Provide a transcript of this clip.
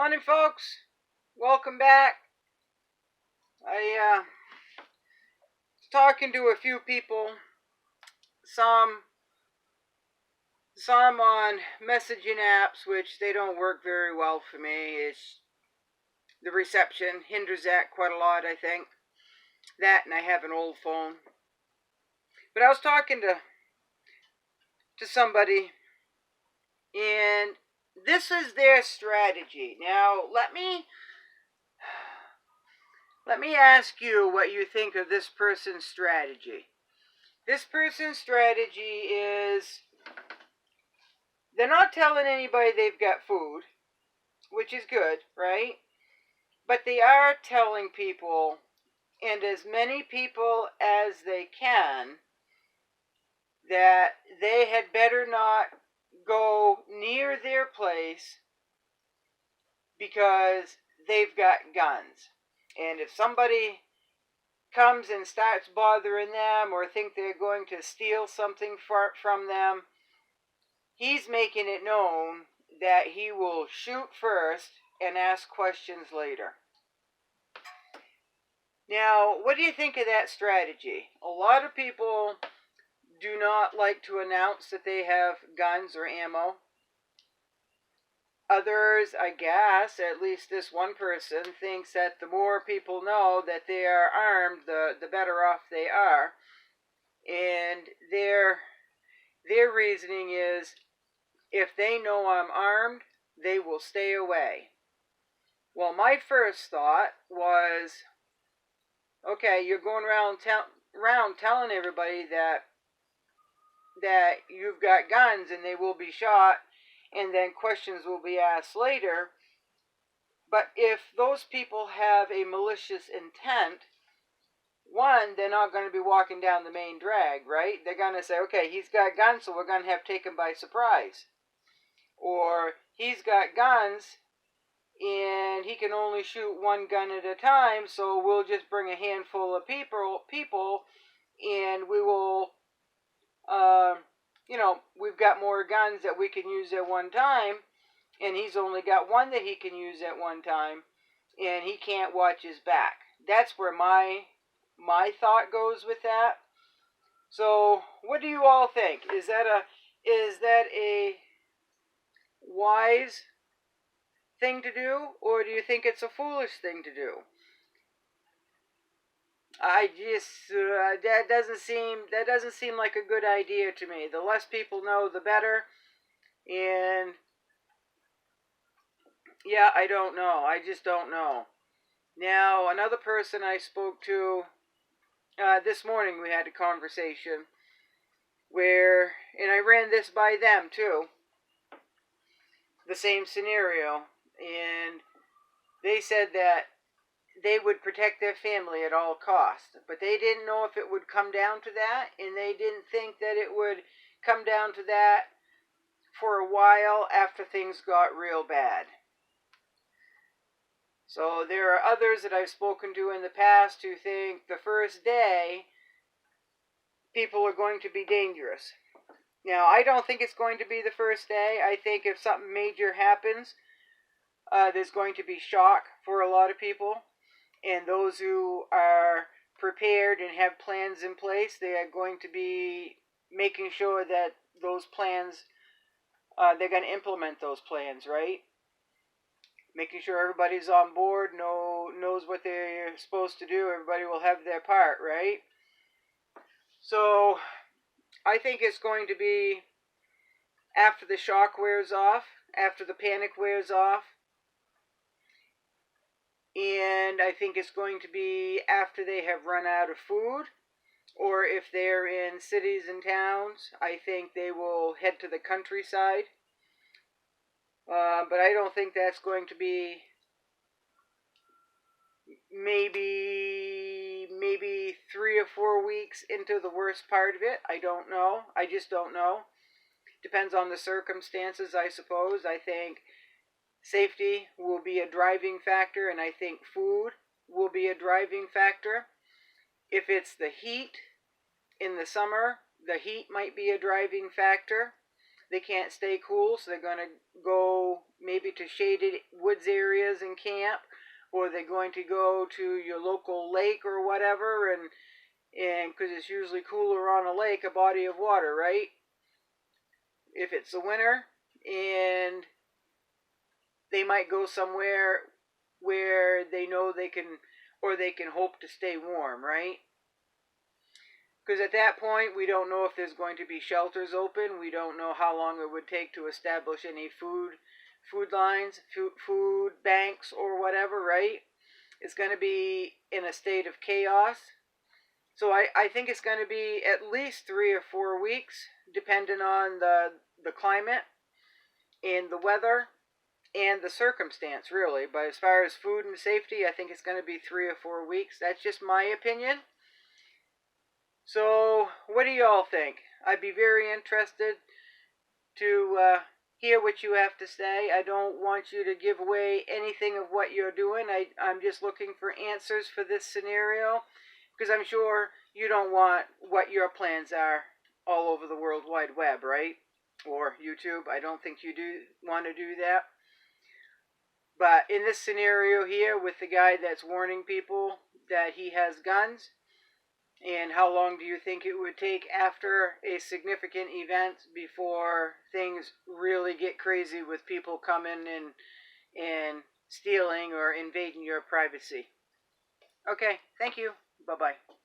Morning, folks. Welcome back. I was talking to a few people, some on messaging apps, which they don't work very well for me. It's the reception hinders that quite a lot, I think. That, and I have an old phone. But I was talking to somebody, and this is their strategy. Now, let me ask you what you think of this person's strategy. This person's strategy is they're not telling anybody they've got food, which is good, right? But they are telling people, and as many people as they can, that they had better not go near their place because they've got guns. And if somebody comes and starts bothering them or think they're going to steal something from them, he's making it known that he will shoot first and ask questions later. Now, what do you think of that strategy? A lot of people do not like to announce that they have guns or ammo. Others, I guess, at least this one person, thinks that the more people know that they are armed, the better off they are. And their reasoning is, if they know I'm armed, they will stay away. Well, my first thought was, okay, you're going around telling everybody that you've got guns and they will be shot, and then questions will be asked later. But if those people have a malicious intent, one, they're not going to be walking down the main drag, right? They're going to say, okay, he's got guns, so we're going to have to take him by surprise. Or he's got guns and he can only shoot one gun at a time, so we'll just bring a handful of people and we will, we've got more guns that we can use at one time, and he's only got one that he can use at one time, and he can't watch his back. That's where my thought goes with that. So, what do you all think? Is that a wise thing to do, or do you think it's a foolish thing to do? I just that doesn't seem like a good idea to me. The less people know, the better. And yeah, I don't know. I just don't know. Now, another person I spoke to this morning, we had a conversation where, and I ran this by them too, the same scenario, and they said that they would protect their family at all costs, but they didn't know if it would come down to that, and they didn't think that it would come down to that for a while after things got real bad. So there are others that I've spoken to in the past who think the first day people are going to be dangerous. Now, I don't think it's going to be the first day. I think if something major happens, there's going to be shock for a lot of people. And those who are prepared and have plans in place, they are going to be making sure that those plans, they're going to implement those plans, right? Making sure everybody's on board, knows what they're supposed to do. Everybody will have their part, right? So, I think it's going to be after the shock wears off, after the panic wears off. And I think it's going to be after they have run out of food, or if they're in cities and towns, I think they will head to the countryside. But I don't think that's going to be maybe 3 or 4 weeks into the worst part of it. I don't know. I just don't know. Depends on the circumstances, I suppose. I think safety will be a driving factor, and I think food will be a driving factor. If it's the heat in the summer, the heat might be a driving factor. they can't stay cool, so they're going to go maybe to shaded woods areas and camp, or they're going to go to your local lake or whatever, and because it's usually cooler on a lake, a body of water, right? If it's the winter, and they might go somewhere where they know they can, or they can hope to stay warm, right? Because at that point, we don't know if there's going to be shelters open. We don't know how long it would take to establish any food lines, food banks, or whatever, right? It's going to be in a state of chaos. So I think it's going to be at least 3 or 4 weeks, depending on the climate and the weather and the circumstance, really. But as far as food and safety, I think it's going to be 3 or 4 weeks. That's just my opinion. So, what do y'all think? I'd be very interested to hear what you have to say. I don't want you to give away anything of what you're doing. I'm just looking for answers for this scenario, because I'm sure you don't want what your plans are all over the World Wide Web, right? Or YouTube. I don't think you do want to do that. But in this scenario here, with the guy that's warning people that he has guns, and how long do you think it would take after a significant event before things really get crazy with people coming and stealing or invading your privacy? Okay, thank you. Bye-bye.